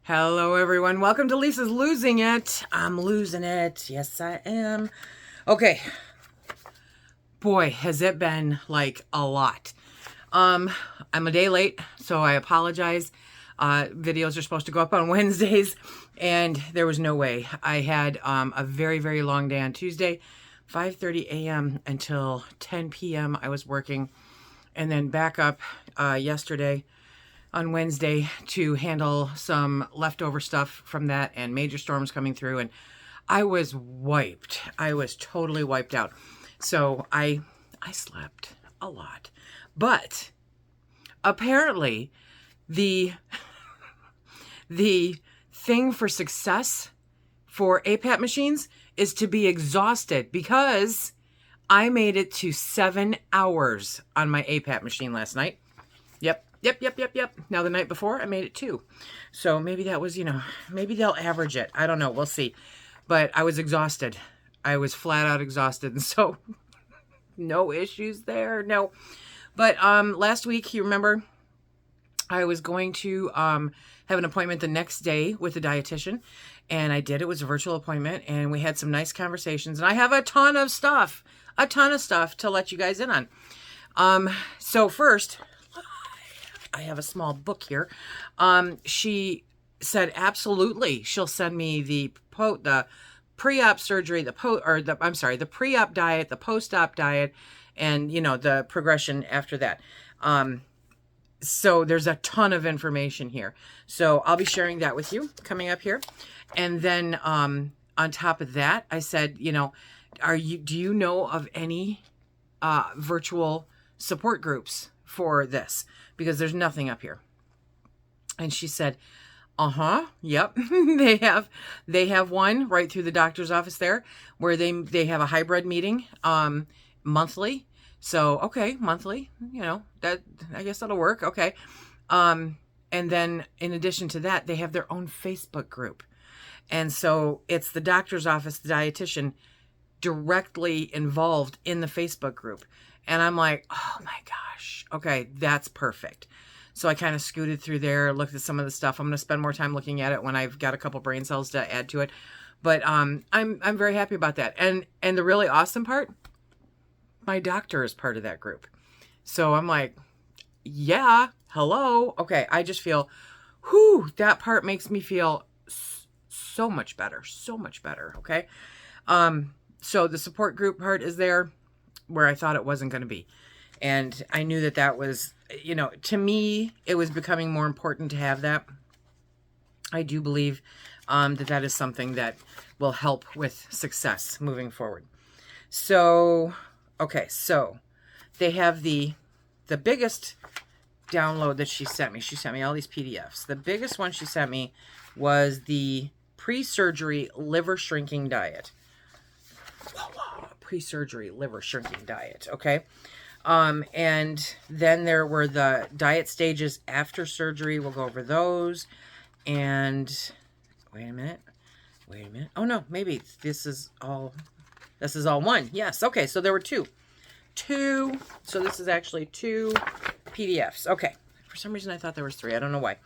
Hello, everyone. Welcome to Lisa's Losing It. I'm losing it. Yes, I am. Okay. Boy, has it been like a lot. I'm a day late, so I apologize. Videos are supposed to go up on Wednesdays, and there was no way. I had a very, very long day on Tuesday, 5:30 a.m. until 10 p.m. I was working, and then back up yesterday on Wednesday to handle some leftover stuff from that and major storms coming through. And I was wiped. I was totally wiped out. So I slept a lot. But apparently the thing for success for APAP machines is to be exhausted, because I made it to 7 hours on my APAP machine last night. Yep. Now, the night before, I made it 2. So maybe that was, maybe they'll average it. I don't know. We'll see. But I was exhausted. I was flat out exhausted. And so no issues there. No. But last week, you remember, I was going to have an appointment the next day with a dietitian. And I did. It was a virtual appointment. And we had some nice conversations. And I have a ton of stuff to let you guys in on. So first, I have a small book here. She said absolutely she'll send me the pre-op surgery, the pre-op diet, the post-op diet, and the progression after that. So there's a ton of information here. So I'll be sharing that with you coming up here. And then on top of that, I said, do you know of any virtual support groups for this? Because there's nothing up here. And she said, yep. they have one right through the doctor's office there, where they have a hybrid meeting monthly. So okay, monthly, that, I guess that'll work. Okay. And then in addition to that, they have their own Facebook group. And so it's the doctor's office, the dietitian, directly involved in the Facebook group. And I'm like, oh my gosh, okay, that's perfect. So I kind of scooted through there, looked at some of the stuff. I'm going to spend more time looking at it when I've got a couple brain cells to add to it. But I'm very happy about that. And the really awesome part, my doctor is part of that group. So I'm like, yeah, hello. Okay, I just feel, that part makes me feel so much better, okay? So the support group part is there, where I thought it wasn't going to be. And I knew that was, to me, it was becoming more important to have that. I do believe that is something that will help with success moving forward. So, okay, so they have the biggest download that she sent me. She sent me all these PDFs. The biggest one she sent me was the pre-surgery liver shrinking diet. Pre-surgery liver shrinking diet. Okay. And then there were the diet stages after surgery. We'll go over those. And wait a minute. Oh no, maybe this is all one. Yes. Okay. So there were two. So this is actually 2 PDFs. Okay. For some reason I thought there was 3. I don't know why.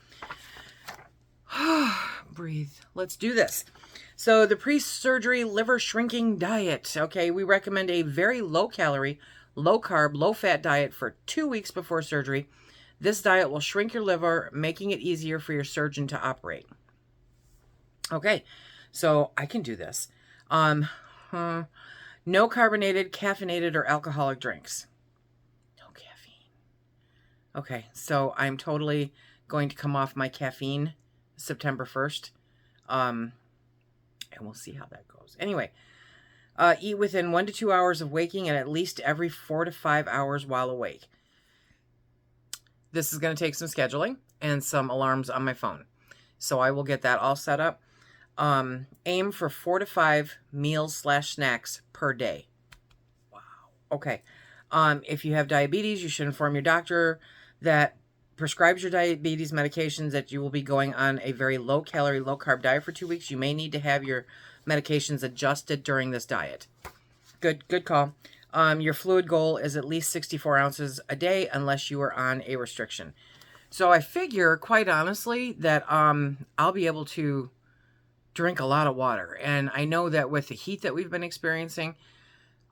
Breathe. Let's do this. So the pre-surgery liver shrinking diet. Okay, we recommend a very low-calorie, low-carb, low-fat diet for 2 weeks before surgery. This diet will shrink your liver, making it easier for your surgeon to operate. Okay, so I can do this. No carbonated, caffeinated, or alcoholic drinks. No caffeine. Okay, so I'm totally going to come off my caffeine September 1st. And we'll see how that goes. Anyway, eat within 1 to 2 hours of waking and at least every 4 to 5 hours while awake. This is going to take some scheduling and some alarms on my phone. So I will get that all set up. Aim for 4 to 5 meals/snacks per day. Wow. Okay. If you have diabetes, you should inform your doctor that prescribes your diabetes medications that you will be going on a very low-calorie, low-carb diet for 2 weeks. You may need to have your medications adjusted during this diet. Good call. Your fluid goal is at least 64 ounces a day unless you are on a restriction. So I figure, quite honestly, that I'll be able to drink a lot of water. And I know that with the heat that we've been experiencing,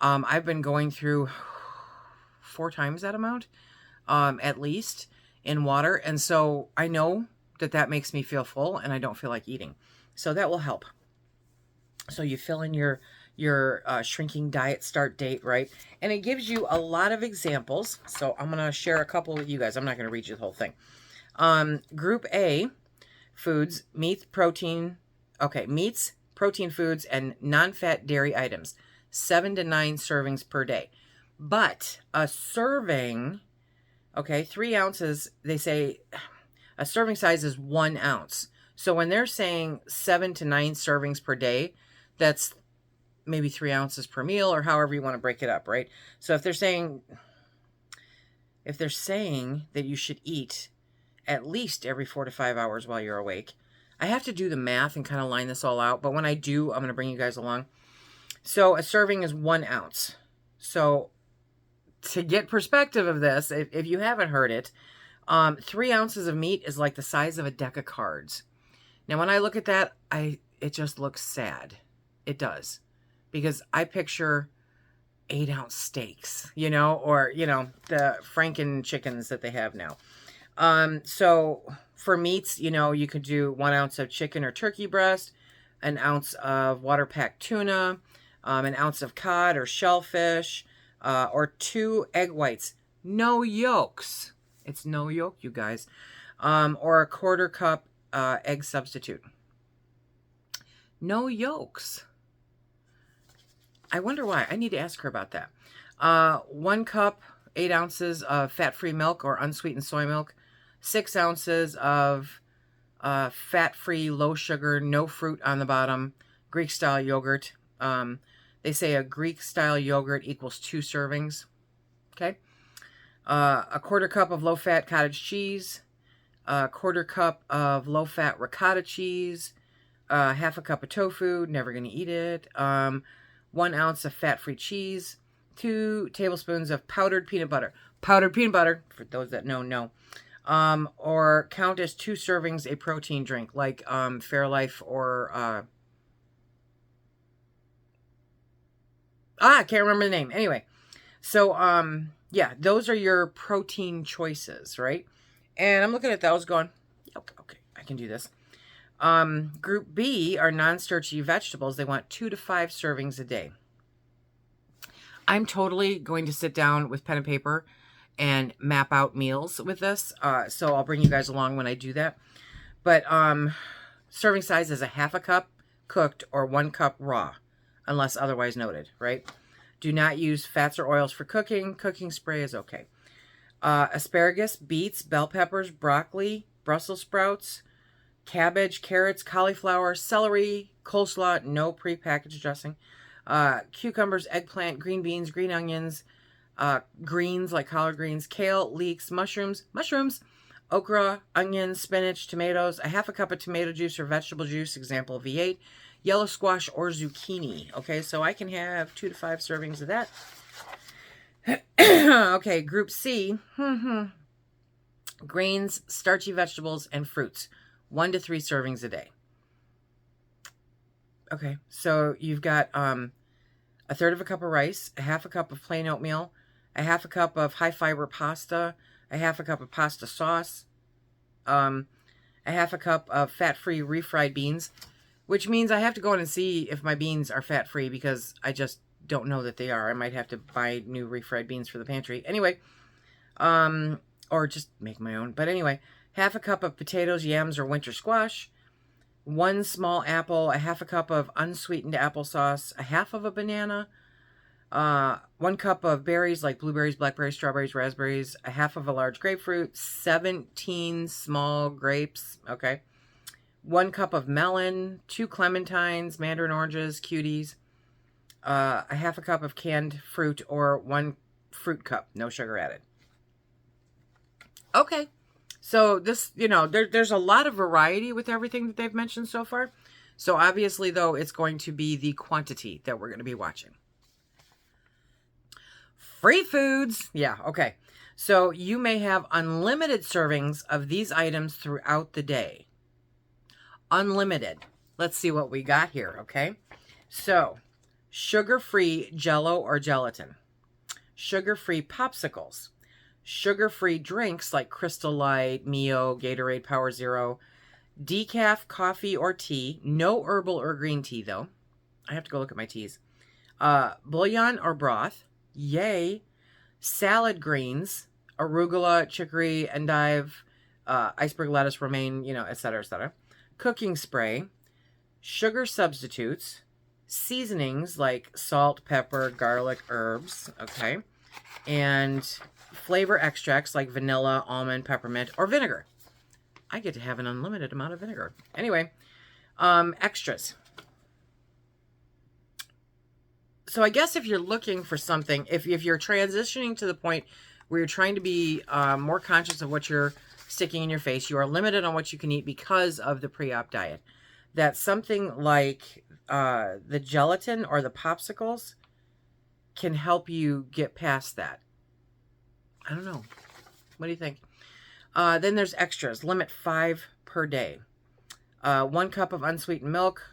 I've been going through 4 times that amount, at least, in water. And so I know that that makes me feel full and I don't feel like eating. So that will help. So you fill in your shrinking diet start date, right? And it gives you a lot of examples. So I'm going to share a couple with you guys. I'm not going to read you the whole thing. Group A foods, meats, protein foods, and non-fat dairy items. 7 to 9 servings per day. But a serving, 3 ounces, they say a serving size is 1 ounce. So when they're saying 7 to 9 servings per day, that's maybe 3 ounces per meal, or however you want to break it up, right? So if they're saying that you should eat at least every 4 to 5 hours while you're awake, I have to do the math and kind of line this all out. But when I do, I'm going to bring you guys along. So a serving is 1 ounce. So to get perspective of this, if you haven't heard it, 3 ounces of meat is like the size of a deck of cards. Now, when I look at that, it just looks sad. It does. Because I picture 8-ounce steaks, or, the Franken chickens that they have now. So for meats, you could do 1 ounce of chicken or turkey breast, 1 ounce of water-packed tuna, 1 ounce of cod or shellfish, or 2 egg whites. No yolks. It's no yolk, you guys. Or a 1/4 cup egg substitute. No yolks. I wonder why. I need to ask her about that. 1 cup, 8 ounces of fat-free milk or unsweetened soy milk. 6 ounces of fat-free, low-sugar, no fruit on the bottom, Greek-style yogurt. They say a Greek-style yogurt equals 2 servings. Okay. A 1/4 cup of low-fat cottage cheese. A 1/4 cup of low-fat ricotta cheese. 1/2 cup of tofu. Never going to eat it. 1 ounce of fat-free cheese. 2 tablespoons of powdered peanut butter. Powdered peanut butter, for those that know. Or count as 2 servings a protein drink, like Fairlife or... I can't remember the name. Anyway, so, yeah, those are your protein choices, right? And I'm looking at those going, okay, I can do this. Group B are non-starchy vegetables. They want 2 to 5 servings a day. I'm totally going to sit down with pen and paper and map out meals with this. So I'll bring you guys along when I do that. But serving size is a 1/2 cup cooked or 1 cup raw, unless otherwise noted, right? Do not use fats or oils for cooking. Cooking spray is okay. Asparagus, beets, bell peppers, broccoli, Brussels sprouts, cabbage, carrots, cauliflower, celery, coleslaw, no prepackaged dressing, cucumbers, eggplant, green beans, green onions, greens like collard greens, kale, leeks, mushrooms, okra, onions, spinach, tomatoes, a 1/2 cup of tomato juice or vegetable juice, example V8, yellow squash or zucchini. Okay, so I can have 2 to 5 servings of that. Okay, group C, grains, starchy vegetables, and fruits. 1 to 3 servings a day. Okay, so you've got a 1/3 cup of rice, a 1/2 cup of plain oatmeal, a 1/2 cup of high fiber pasta, a 1/2 cup of pasta sauce, a 1/2 cup of fat-free refried beans, which means I have to go in and see if my beans are fat-free because I just don't know that they are. I might have to buy new refried beans for the pantry. Anyway, or just make my own. But anyway, 1/2 cup of potatoes, yams, or winter squash, 1 small apple, a 1/2 cup of unsweetened applesauce, a 1/2 of a banana, 1 cup of berries like blueberries, blackberries, strawberries, raspberries, a 1/2 of a large grapefruit, 17 small grapes, okay, 1 cup of melon, 2 clementines, mandarin oranges, cuties, a 1/2 cup of canned fruit or 1 fruit cup, no sugar added. Okay, so this, there's a lot of variety with everything that they've mentioned so far. So obviously, though, it's going to be the quantity that we're going to be watching. Free foods. Yeah, okay. So you may have unlimited servings of these items throughout the day. Unlimited. Let's see what we got here, okay? So, sugar-free Jell-O or gelatin, sugar-free popsicles, sugar-free drinks like Crystal Light, Mio, Gatorade, Power Zero, decaf coffee or tea, no herbal or green tea though. I have to go look at my teas. Bouillon or broth, yay. Salad greens, arugula, chicory, endive, iceberg lettuce, romaine, etc., etc. Cooking spray, sugar substitutes, seasonings like salt, pepper, garlic, herbs, okay, and flavor extracts like vanilla, almond, peppermint, or vinegar. I get to have an unlimited amount of vinegar. Anyway, extras. So I guess if you're looking for something, if you're transitioning to the point where you're trying to be more conscious of what you're sticking in your face, you are limited on what you can eat because of the pre-op diet. That something like the gelatin or the popsicles can help you get past that. I don't know. What do you think? Then there's extras. Limit 5 per day. 1 cup of unsweetened milk.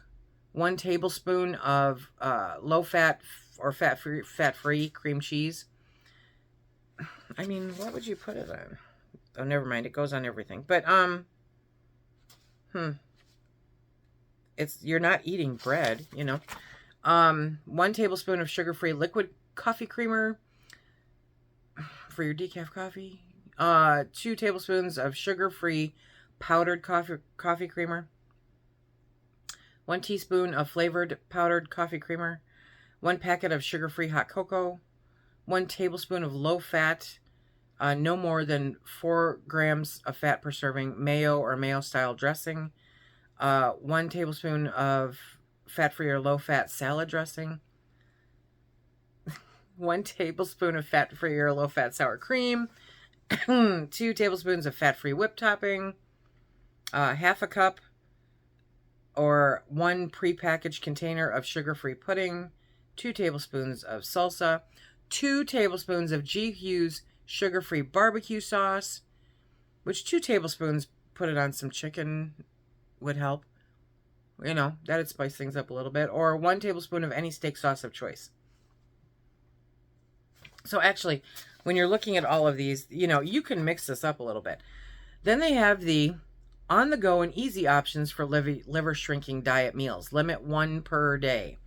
1 tablespoon of low-fat or fat-free cream cheese. I mean, what would you put it on? Oh, never mind. It goes on everything. But, you're not eating bread, 1 tablespoon of sugar-free liquid coffee creamer for your decaf coffee. 2 tablespoons of sugar-free powdered coffee creamer. 1 teaspoon of flavored powdered coffee creamer, 1 packet of sugar-free hot cocoa, 1 tablespoon of low-fat, no more than 4 grams of fat per serving, mayo or mayo-style dressing, 1 tablespoon of fat-free or low-fat salad dressing, 1 tablespoon of fat-free or low-fat sour cream, 2 tablespoons of fat-free whipped topping, half a cup or 1 prepackaged container of sugar-free pudding, 2 tablespoons of salsa, 2 tablespoons of G. Hughes sugar-free barbecue sauce, which 2 tablespoons, put it on some chicken would help. That'd spice things up a little bit. Or 1 tablespoon of any steak sauce of choice. So actually, when you're looking at all of these, you can mix this up a little bit. Then they have the on-the-go and easy options for liver shrinking diet meals. Limit 1 per day.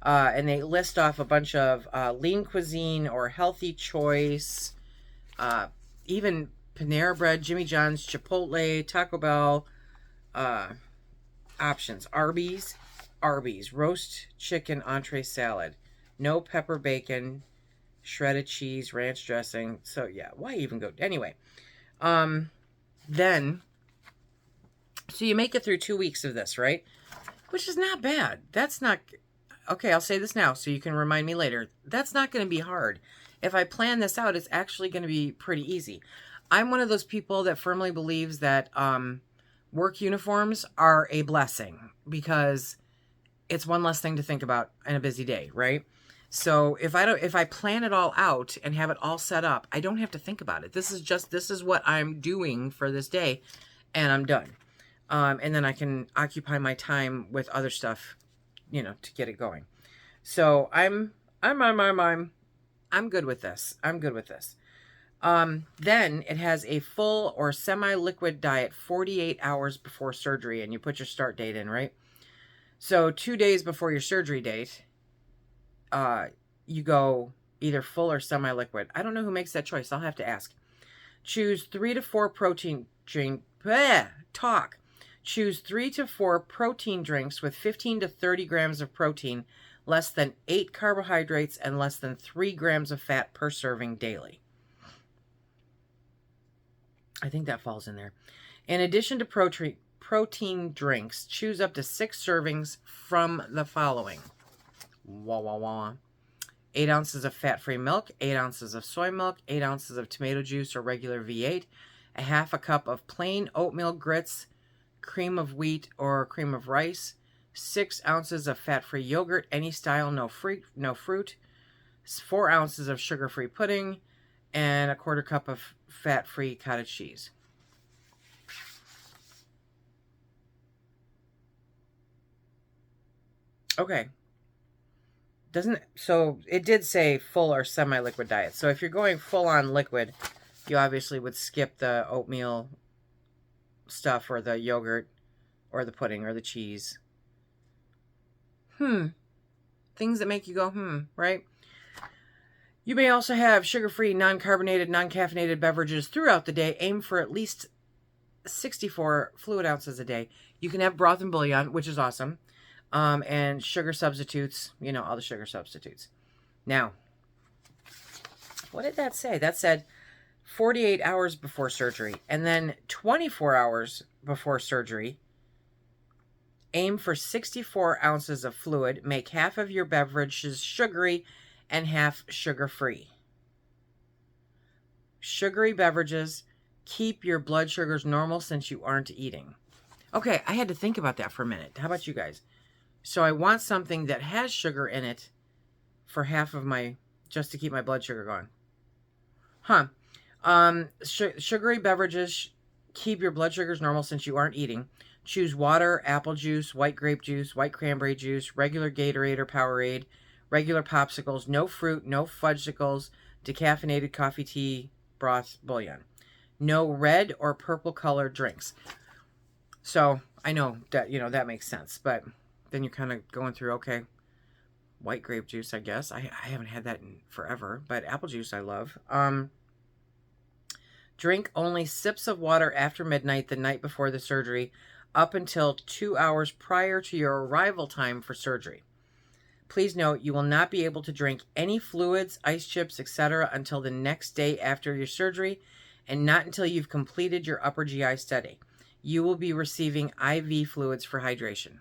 And they list off a bunch of lean cuisine or healthy choice, even Panera Bread, Jimmy John's, Chipotle, Taco Bell options. Arby's, roast chicken entree salad, no pepper bacon, shredded cheese, ranch dressing. So yeah, why even go? Anyway, then, so you make it through 2 weeks of this, right? Which is not bad. That's not, okay, I'll say this now so you can remind me later. That's not going to be hard. If I plan this out, it's actually going to be pretty easy. I'm one of those people that firmly believes that work uniforms are a blessing because it's one less thing to think about in a busy day, right? So if I plan it all out and have it all set up, I don't have to think about it. This is what I'm doing for this day, and I'm done. And then I can occupy my time with other stuff, to get it going. So I'm good with this. I'm good with this. Then it has a full or semi-liquid diet 48 hours before surgery, and you put your start date in, right? So 2 days before your surgery date, you go either full or semi-liquid. I don't know who makes that choice. I'll have to ask. Choose 3 to 4 protein drink. Choose 3 to 4 protein drinks with 15 to 30 grams of protein, less than 8 carbohydrates, and less than 3 grams of fat per serving daily. I think that falls in there. In addition to protein drinks, choose up to 6 servings from the following. 8 ounces of fat-free milk, 8 ounces of soy milk, 8 ounces of tomato juice or regular V8, a half a cup of plain oatmeal grits, cream of wheat or cream of rice, 6 ounces of fat-free yogurt, any style, no fruit, 4 ounces of sugar-free pudding, and a 1/4 cup of fat-free cottage cheese. Okay. So it did say full or semi-liquid diet. So if you're going full on liquid, you obviously would skip the oatmeal stuff or the yogurt or the pudding or the cheese. Things that make you go, right? You may also have sugar-free, non-carbonated, non-caffeinated beverages throughout the day. Aim for at least 64 fluid ounces a day. You can have broth and bouillon, which is awesome. And sugar substitutes, all the sugar substitutes. Now, what did that say? That said 48 hours before surgery, and then 24 hours before surgery. Aim for 64 ounces of fluid. Make half of your beverages sugary and half sugar-free. Sugary beverages keep your blood sugars normal since you aren't eating. Okay, I had to think about that for a minute. How about you guys? So I want something that has sugar in it for half of just to keep my blood sugar going. Sugary beverages keep your blood sugars normal since you aren't eating. Choose water, apple juice, white grape juice, white cranberry juice, regular Gatorade or Powerade, regular popsicles, no fruit, no fudgesicles, decaffeinated coffee, tea, broth, bouillon. No red or purple colored drinks. So I know that, that makes sense, but then you're kind of going through, okay, white grape juice, I guess. I haven't had that in forever, but apple juice I love. Drink only sips of water after midnight the night before the surgery up until 2 hours prior to your arrival time for surgery. Please note, you will not be able to drink any fluids, ice chips, etc. until the next day after your surgery, and not until you've completed your upper GI study. You will be receiving IV fluids for hydration.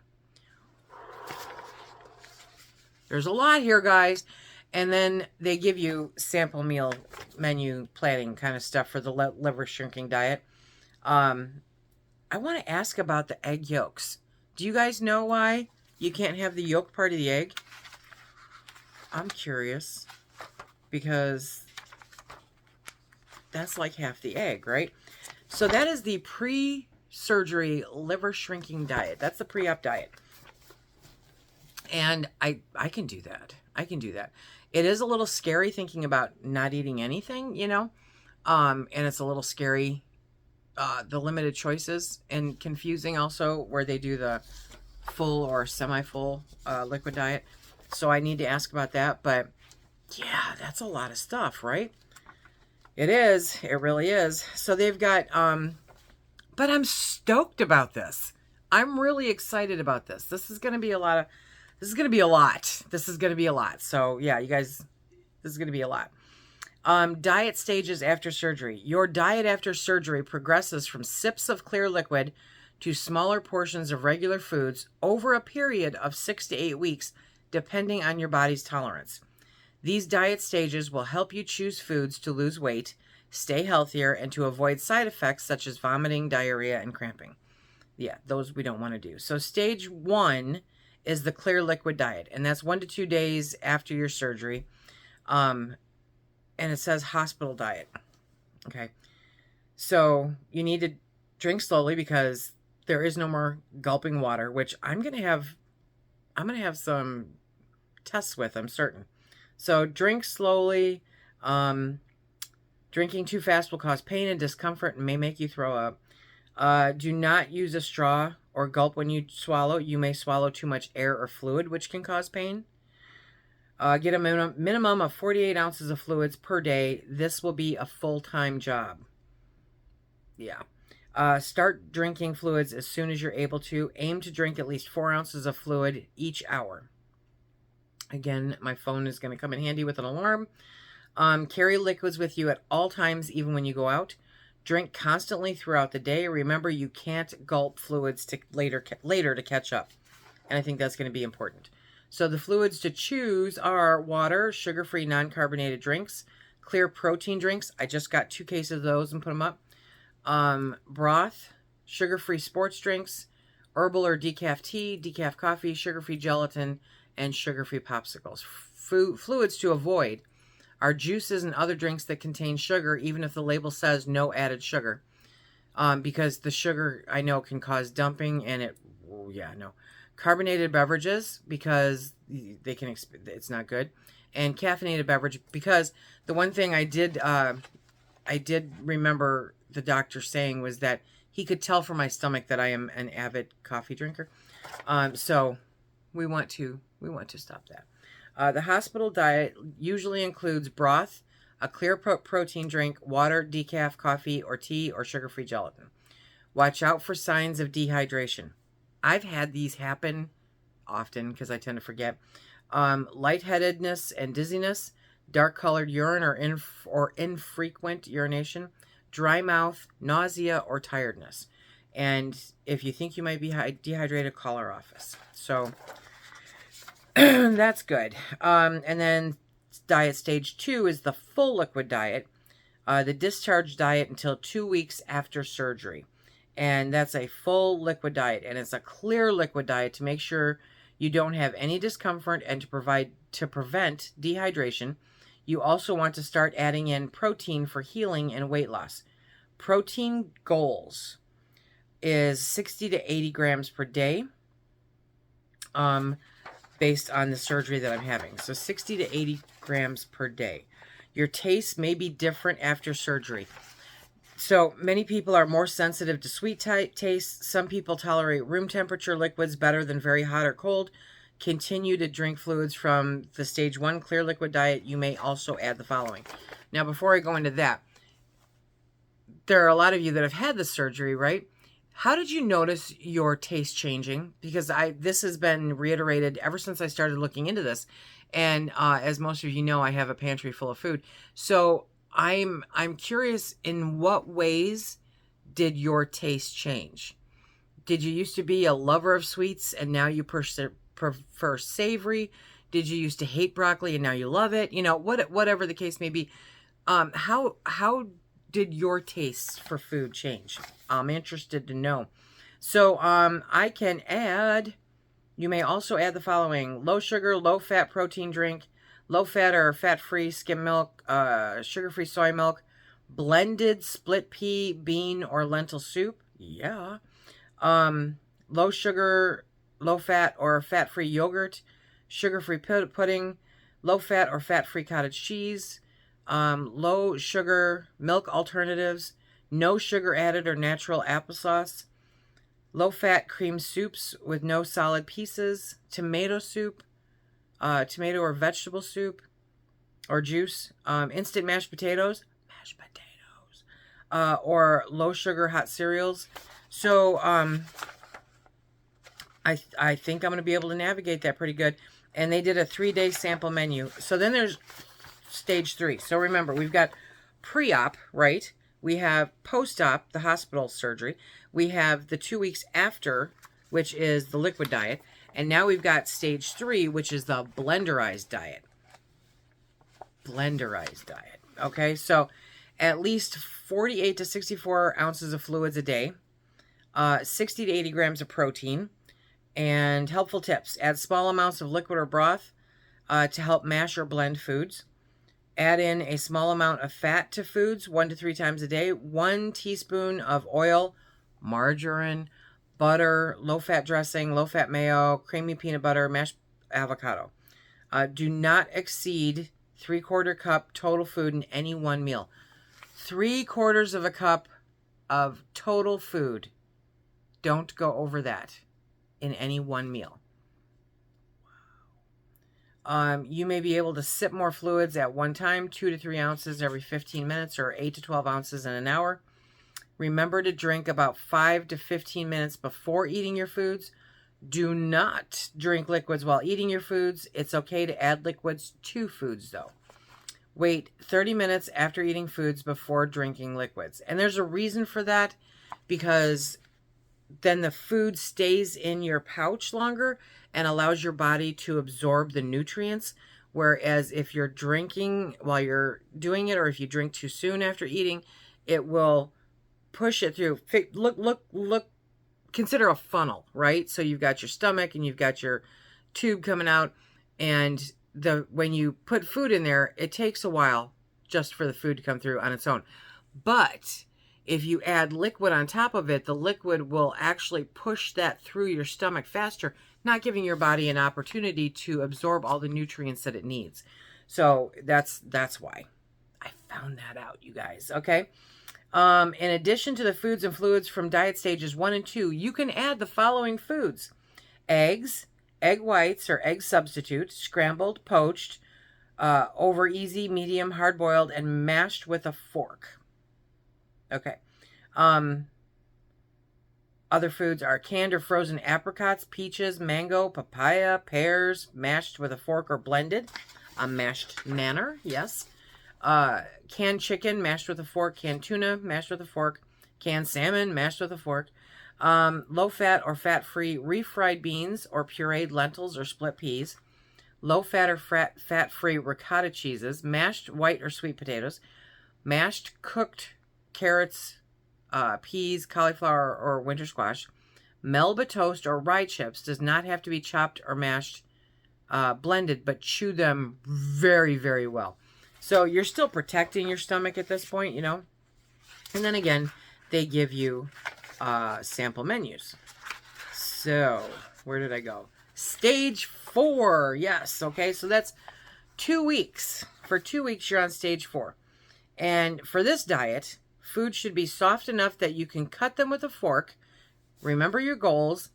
There's a lot here, guys. And then they give you sample meal menu planning kind of stuff for the liver shrinking diet. I want to ask about the egg yolks. Do you guys know why you can't have the yolk part of the egg? I'm curious because that's like half the egg, right? So that is the pre-surgery liver shrinking diet. That's the pre-op diet. And I can do that. I can do that. It is a little scary thinking about not eating anything, and it's a little scary, the limited choices, and confusing also where they do the full or semi-full liquid diet. So I need to ask about that. But yeah, that's a lot of stuff, right? It is. It really is. So they've got, but I'm stoked about this. I'm really excited about this. This is going to be a lot. This is going to be a lot. So yeah, you guys, this is going to be a lot. Diet stages after surgery. Your diet after surgery progresses from sips of clear liquid to smaller portions of regular foods over a period of 6 to 8 weeks, depending on your body's tolerance. These diet stages will help you choose foods to lose weight, stay healthier, and to avoid side effects such as vomiting, diarrhea, and cramping. Yeah, those we don't want to do. So stage 1 is the clear liquid diet, and that's 1 to 2 days after your surgery. And it says hospital diet. Okay. So you need to drink slowly because there is no more gulping water, which I'm going to have some tests with, I'm certain. So drink slowly. Drinking too fast will cause pain and discomfort and may make you throw up. Do not use a straw or gulp when you swallow. You may swallow too much air or fluid, which can cause pain. Get a minimum of 48 ounces of fluids per day. This will be a full-time job. Yeah. Start drinking fluids as soon as you're able to. Aim to drink at least 4 ounces of fluid each hour. Again, my phone is going to come in handy with an alarm. Carry liquids with you at all times, even when you go out. Drink constantly throughout the day. Remember, you can't gulp fluids to later to catch up. And I think that's going to be important. So the fluids to choose are water, sugar-free, non-carbonated drinks, clear protein drinks. I just got 2 cases of those and put them up. Broth, sugar-free sports drinks, herbal or decaf tea, decaf coffee, sugar-free gelatin, and sugar-free popsicles. Fluids to avoid are juices and other drinks that contain sugar, even if the label says no added sugar. Because the sugar, I know, can cause dumping, and carbonated beverages, because they can, it's not good, and caffeinated beverage, because the one thing I did remember the doctor saying was that he could tell from my stomach that I am an avid coffee drinker. So we want to stop that. The hospital diet usually includes broth, a clear protein drink, water, decaf, coffee, or tea, or sugar-free gelatin. Watch out for signs of dehydration. I've had these happen often because I tend to forget. Lightheadedness and dizziness, dark-colored urine or infrequent urination, dry mouth, nausea, or tiredness. And if you think you might be dehydrated, call our office. So that's good. And then diet stage 2 is the full liquid diet, the discharge diet until 2 weeks after surgery. And that's a full liquid diet, and it's a clear liquid diet to make sure you don't have any discomfort and to prevent dehydration. You also want to start adding in protein for healing and weight loss. Protein goals is 60 to 80 grams per day, based on the surgery that I'm having. So 60 to 80 grams per day. Your taste may be different after surgery. So many people are more sensitive to sweet tastes. Some people tolerate room temperature liquids better than very hot or cold. Continue to drink fluids from the stage 1 clear liquid diet. You may also add the following. Now, before I go into that, there are a lot of you that have had the surgery, right? How did you notice your taste changing? Because this has been reiterated ever since I started looking into this. And as most of you know, I have a pantry full of food. So I'm curious, in what ways did your taste change? Did you used to be a lover of sweets and now you prefer savory? Did you used to hate broccoli and now you love it? You know, whatever the case may be. How did your taste for food change? I'm interested to know. So I can add, you may also add the following: low sugar, low fat protein drink, low fat or fat-free skim milk, sugar-free soy milk, blended split pea, bean, or lentil soup. Yeah. Low sugar, low fat or fat-free yogurt, sugar-free pudding, low fat or fat-free cottage cheese, low sugar milk alternatives, no sugar added or natural applesauce, low fat cream soups with no solid pieces, tomato soup, tomato or vegetable soup or juice, instant mashed potatoes, or low sugar hot cereals. So I think I'm going to be able to navigate that pretty good. And they did a 3-day sample menu. So then there's stage 3. So remember, we've got pre-op, right? We have post-op, the hospital surgery. We have the 2 weeks after, which is the liquid diet. And now we've got stage 3, which is the blenderized diet. Blenderized diet. Okay, so at least 48 to 64 ounces of fluids a day, 60 to 80 grams of protein, and helpful tips: add small amounts of liquid or broth to help mash or blend foods. Add in a small amount of fat to foods 1 to 3 times a day. 1 teaspoon of oil, margarine, butter, low-fat dressing, low-fat mayo, creamy peanut butter, mashed avocado. Do not exceed 3/4 cup total food in any one meal. 3/4 of a cup of total food. Don't go over that in any one meal. You may be able to sip more fluids at one time, 2 to 3 ounces every 15 minutes or 8 to 12 ounces in an hour. Remember to drink about 5 to 15 minutes before eating your foods. Do not drink liquids while eating your foods. It's okay to add liquids to foods, though. Wait 30 minutes after eating foods before drinking liquids. And there's a reason for that, because then the food stays in your pouch longer and allows your body to absorb the nutrients. Whereas if you're drinking while you're doing it, or if you drink too soon after eating, it will push it through. Look, consider a funnel, right? So you've got your stomach and you've got your tube coming out, and when you put food in there, it takes a while just for the food to come through on its own. But if you add liquid on top of it, the liquid will actually push that through your stomach faster, not giving your body an opportunity to absorb all the nutrients that it needs. So that's why I found that out, you guys. Okay. In addition to the foods and fluids from diet stages 1 and 2, you can add the following foods: eggs, egg whites or egg substitute, scrambled, poached, over easy, medium, hard-boiled, and mashed with a fork. Okay. Other foods are canned or frozen apricots, peaches, mango, papaya, pears, mashed with a fork or blended. A mashed manner, yes. Canned chicken, mashed with a fork. Canned tuna, mashed with a fork. Canned salmon, mashed with a fork. Low-fat or fat-free refried beans or pureed lentils or split peas. Low-fat or fat-free ricotta cheeses. Mashed white or sweet potatoes. Mashed cooked carrots, peas, cauliflower, or winter squash. Melba toast or rye chips. Does not have to be chopped or mashed, blended, but chew them very, very well. So you're still protecting your stomach at this point, you know. And then again, they give you sample menus. So where did I go? Stage 4. Yes. Okay. So that's 2 weeks. For 2 weeks, you're on stage 4. And for this diet, food should be soft enough that you can cut them with a fork. Remember your goals: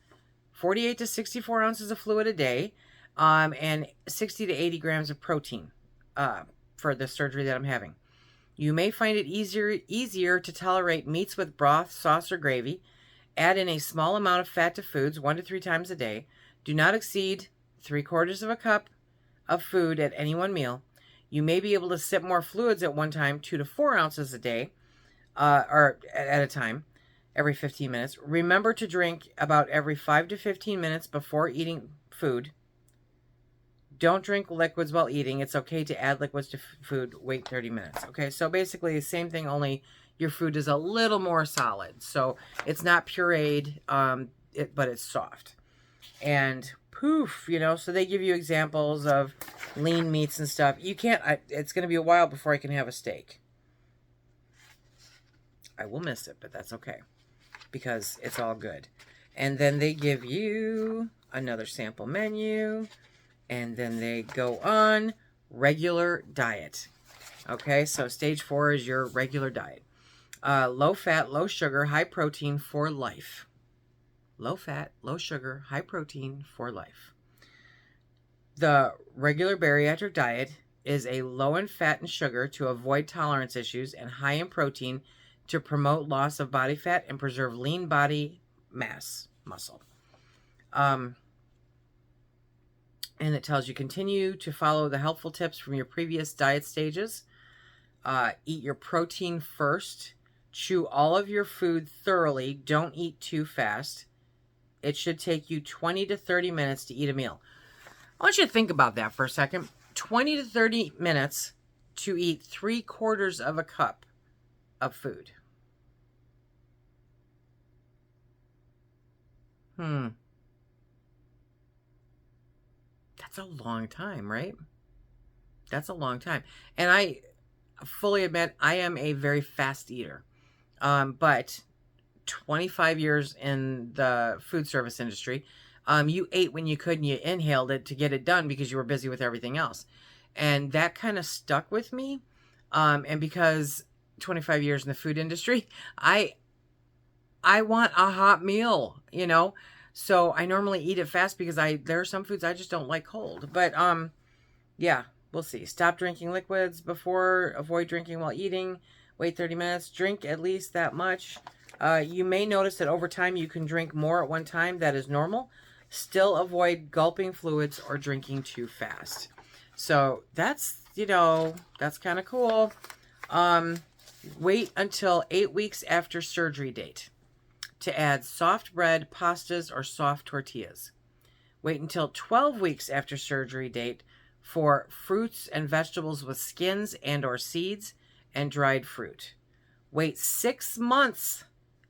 48 to 64 ounces of fluid a day, and 60 to 80 grams of protein for the surgery that I'm having. You may find it easier to tolerate meats with broth, sauce, or gravy. Add in a small amount of fat to foods 1 to 3 times a day. Do not exceed 3/4 of a cup of food at any one meal. You may be able to sip more fluids at one time, 2 to 4 ounces a day, or at a time, every 15 minutes. Remember to drink about every 5 to 15 minutes before eating food. Don't drink liquids while eating. It's okay to add liquids to food. Wait 30 minutes. Okay, so basically the same thing, only your food is a little more solid. So it's not pureed, but it's soft. And poof, you know, so they give you examples of lean meats and stuff. You can't, it's going to be a while before I can have a steak. I will miss it, but that's okay, because it's all good. And then they give you another sample menu, and then they go on regular diet. Okay, so stage 4 is your regular diet. Low fat, low sugar, high protein for life. Low fat, low sugar, high protein for life. The regular bariatric diet is a low in fat and sugar to avoid tolerance issues, and high in protein to promote loss of body fat and preserve lean body mass, muscle. And it tells you continue to follow the helpful tips from your previous diet stages. Eat your protein first. Chew all of your food thoroughly. Don't eat too fast. It should take you 20 to 30 minutes to eat a meal. I want you to think about that for a second. 20 to 30 minutes to eat 3/4 of a cup of food. That's a long time, right? That's a long time. And I fully admit I am a very fast eater. But 25 years in the food service industry, you ate when you could and you inhaled it to get it done because you were busy with everything else. And that kind of stuck with me. And because 25 years in the food industry, I want a hot meal, you know. So I normally eat it fast because there are some foods I just don't like cold. But yeah, we'll see. Stop drinking liquids before, avoid drinking while eating, wait 30 minutes, drink at least that much. You may notice that over time you can drink more at one time. That is normal. Still avoid gulping fluids or drinking too fast. So that's, you know, that's kind of cool. Wait until 8 weeks after surgery date to add soft bread, pastas, or soft tortillas. Wait until 12 weeks after surgery date for fruits and vegetables with skins and or seeds and dried fruit. Wait 6 months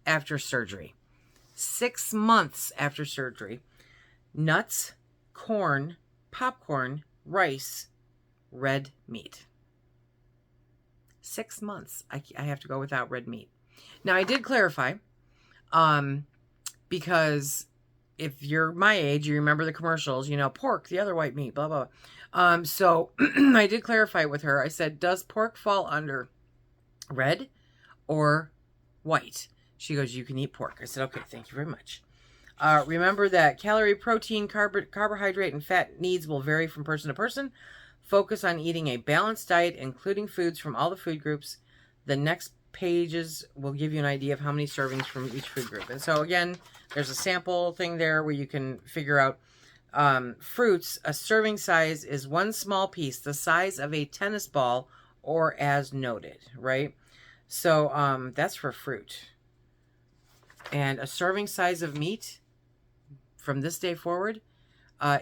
after surgery. 6 months after surgery. Nuts, corn, popcorn, rice, red meat. 6 months. I have to go without red meat. Now, I did clarify, because if you're my age, you remember the commercials, pork, the other white meat, blah, blah, blah. So I did clarify with her. I said, does pork fall under red or white? She goes, you can eat pork. I said, okay, thank you very much. Remember that calorie, protein, carbohydrate, and fat needs will vary from person to person. Focus on eating a balanced diet, including foods from all the food groups. The next pages will give you an idea of how many servings from each food group. And so again, there's a sample thing there where you can figure out fruits. A serving size is one small piece, the size of a tennis ball, or as noted, right? So that's for fruit. And a serving size of meat from this day forward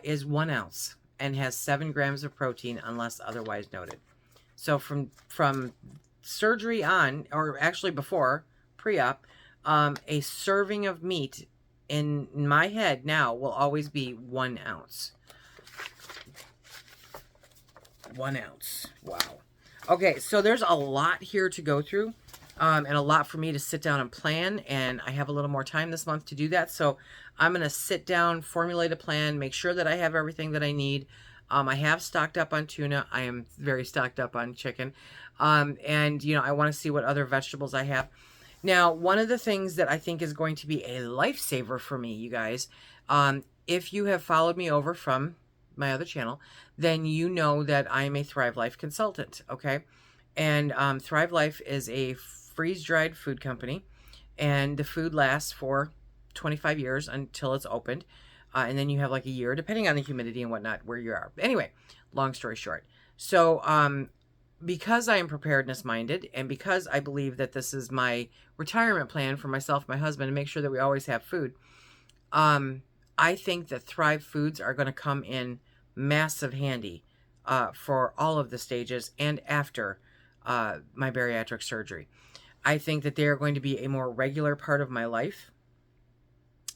is 1 ounce and has 7 grams of protein unless otherwise noted. So from surgery on, or actually before, pre-op, a serving of meat in my head now will always be 1 ounce. 1 ounce. Wow. Okay, so there's a lot here to go through. And a lot for me to sit down and plan, and I have a little more time this month to do that. So I'm going to sit down, formulate a plan, make sure that I have everything that I need. I have stocked up on tuna. I am very stocked up on chicken. And, I want to see what other vegetables I have. Now, one of the things that I think is going to be a lifesaver for me, you guys, if you have followed me over from my other channel, then you know that I'm a Thrive Life consultant, okay? And Thrive Life is a freeze-dried food company, and the food lasts for 25 years until it's opened, and then you have like a year, depending on the humidity and whatnot, where you are. Anyway, long story short. So because I am preparedness minded, and because I believe that this is my retirement plan for myself and my husband to make sure that we always have food, I think that Thrive Foods are going to come in massive handy for all of the stages and after my bariatric surgery. I think that they are going to be a more regular part of my life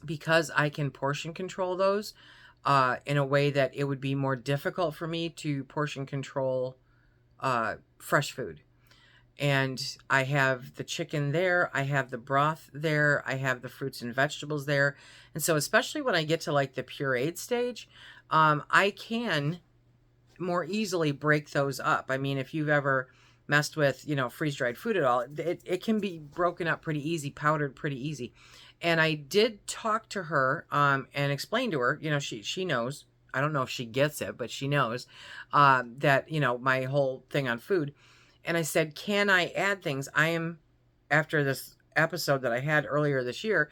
because I can portion control those in a way that it would be more difficult for me to portion control fresh food. And I have the chicken there, I have the broth there, I have the fruits and vegetables there. And so especially when I get to like the pureed stage, I can more easily break those up. I mean, if you've ever messed with, freeze-dried food at all, it can be broken up pretty easy, powdered pretty easy. And I did talk to her and explain to her, she knows, I don't know if she gets it, but she knows that, my whole thing on food. And I said, can I add things? I am, after this episode that I had earlier this year,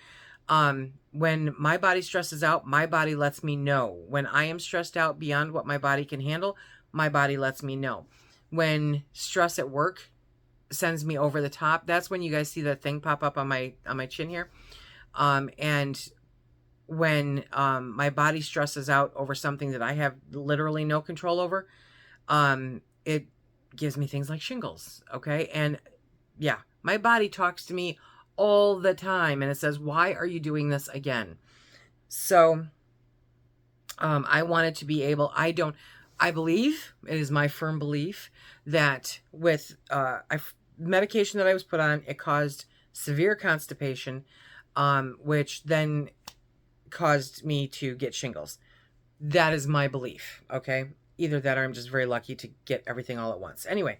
when my body stresses out, my body lets me know. When I am stressed out beyond what my body can handle, my body lets me know. When stress at work sends me over the top, that's when you guys see that thing pop up on my chin here. And when my body stresses out over something that I have literally no control over, it gives me things like shingles, okay? And yeah, my body talks to me all the time, and it says, why are you doing this again? So I wanted to be able, I believe, it is my firm belief, that with medication that I was put on, it caused severe constipation, which then caused me to get shingles. That is my belief, okay? Either that or I'm just very lucky to get everything all at once. Anyway,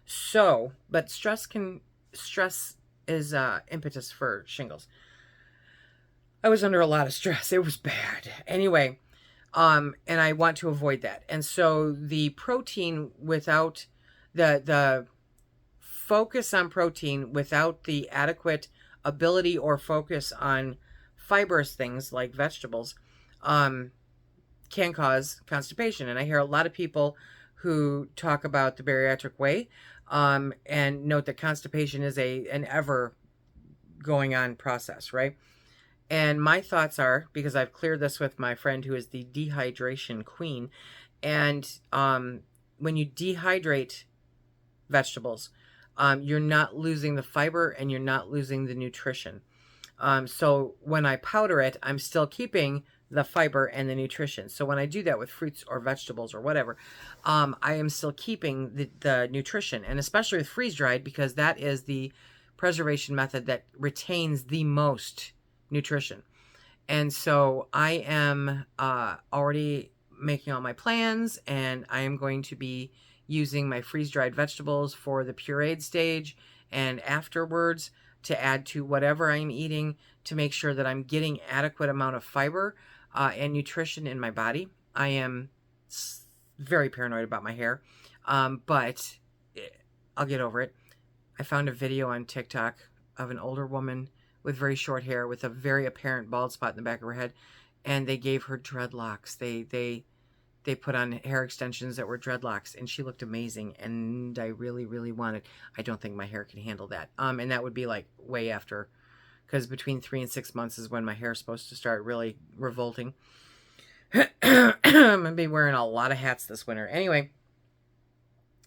so, but stress is impetus for shingles. I was under a lot of stress. It was bad. Anyway, and I want to avoid that. And so the protein without the focus on protein without the adequate ability or focus on fibrous things like vegetables can cause constipation. And I hear a lot of people who talk about the bariatric way and note that constipation is an ever going on process, right? And my thoughts are, because I've cleared this with my friend who is the dehydration queen, and when you dehydrate vegetables, you're not losing the fiber and you're not losing the nutrition. So when I powder it, I'm still keeping the fiber and the nutrition. So when I do that with fruits or vegetables or whatever, I am still keeping the nutrition, and especially with freeze-dried, because that is the preservation method that retains the most nutrition. And so I am already making all my plans, and I am going to be using my freeze-dried vegetables for the pureed stage and afterwards to add to whatever I'm eating to make sure that I'm getting adequate amount of fiber and nutrition in my body. I am very paranoid about my hair, but I'll get over it. I found a video on TikTok of an older woman with very short hair with a very apparent bald spot in the back of her head, and they gave her dreadlocks. They put on hair extensions that were dreadlocks, and she looked amazing, and I really, really wanted. I don't think my hair can handle that. And that would be like way after, because between 3 and 6 months is when my hair is supposed to start really revolting. I'm gonna be wearing a lot of hats this winter. Anyway,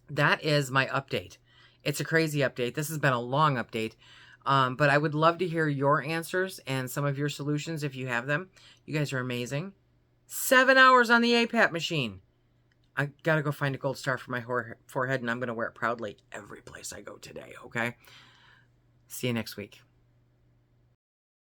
that is my update. It's a crazy update. This has been a long update. But I would love to hear your answers and some of your solutions if you have them. You guys are amazing. 7 hours on the APAP machine. I got to go find a gold star for my forehead, and I'm going to wear it proudly every place I go today, okay? See you next week.